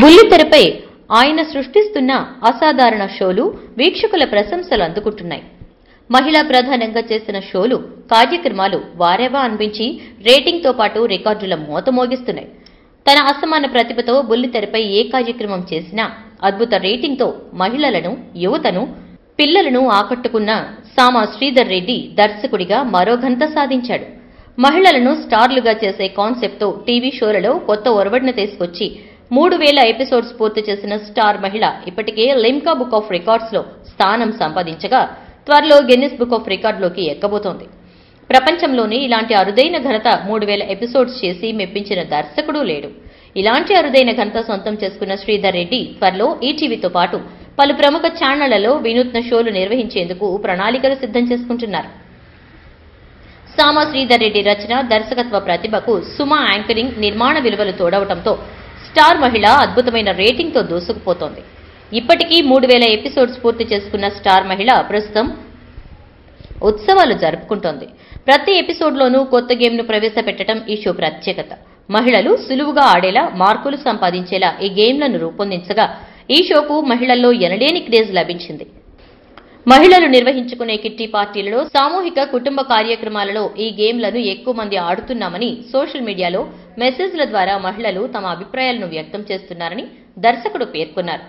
బుల్లితెరపై ఆయన సృష్టిస్తున్న అసాధారణ షోలు వీక్షకుల ప్రశంసలు అందుకుంటున్నాయి. మహిళా ప్రధానంగా చేసిన షోలు, కార్యక్రమాలు వారేవా అనిపించి రేటింగ్తో పాటు రికార్డుల మోత మోగిస్తున్నాయి. తన అసమాన ప్రతిభతో బుల్లితెరపై ఏ కార్యక్రమం చేసినా అద్భుత రేటింగ్తో మహిళలను, యువతను, పిల్లలను ఆకట్టుకున్న సామా శ్రీధర్ రెడ్డి దర్శకుడిగా మరో ఘనత సాధించాడు. మహిళలను స్టార్లుగా చేసే కాన్సెప్ట్తో టీవీ షోలలో కొత్త ఒరవడిని తీసుకొచ్చి 3000 ఎపిసోడ్స్ పూర్తి చేసిన స్టార్ మహిళ ఇప్పటికే లిమ్కా బుక్ ఆఫ్ రికార్డ్స్ లో స్థానం సంపాదించగా త్వరలో గిన్నిస్ బుక్ ఆఫ్ రికార్డులోకి ఎక్కబోతోంది. ప్రపంచంలోనే ఇలాంటి అరుదైన ఘనత 3000 ఎపిసోడ్స్ చేసి మెప్పించిన దర్శకుడూ లేడు. ఇలాంటి అరుదైన ఘనత సొంతం చేసుకున్న శ్రీధర్ రెడ్డి త్వరలో ఈటీవీతో పాటు పలు ప్రముఖ ఛానళ్లలో వినూత్న షోలు నిర్వహించేందుకు ప్రణాళికలు సిద్ధం చేసుకుంటున్నారు. సామా శ్రీధర్ రెడ్డి రచన, దర్శకత్వ ప్రతిభకు సుమ యాంకరింగ్, నిర్మాణ విలువలు తోడవటంతో స్టార్ మహిళ అద్భుతమైన రేటింగ్తో దూసుకుపోతోంది. ఇప్పటికీ 3000 ఎపిసోడ్స్ పూర్తి చేసుకున్న స్టార్ మహిళ ప్రస్తుతం ఉత్సవాలు జరుపుకుంటోంది. ప్రతి ఎపిసోడ్లోనూ కొత్త గేమ్ను ప్రవేశపెట్టడం ఈ షో ప్రత్యేకత. మహిళలు సులువుగా ఆడేలా, మార్కులు సంపాదించేలా ఈ గేమ్లను రూపొందించగా ఈ షోకు మహిళల్లో ఎనలేని క్రేజ్ లభించింది. మహిళలు నిర్వహించుకునే కిట్టి పార్టీలలో, సామూహిక కుటుంబ కార్యక్రమాలలో ఈ గేమ్లను ఎక్కువ మంది ఆడుతున్నామని సోషల్ మీడియాలో మెసేజ్ల ద్వారా మహిళలు తమ అభిప్రాయాలను వ్యక్తం చేస్తున్నారని దర్శకుడు పేర్కొన్నారు.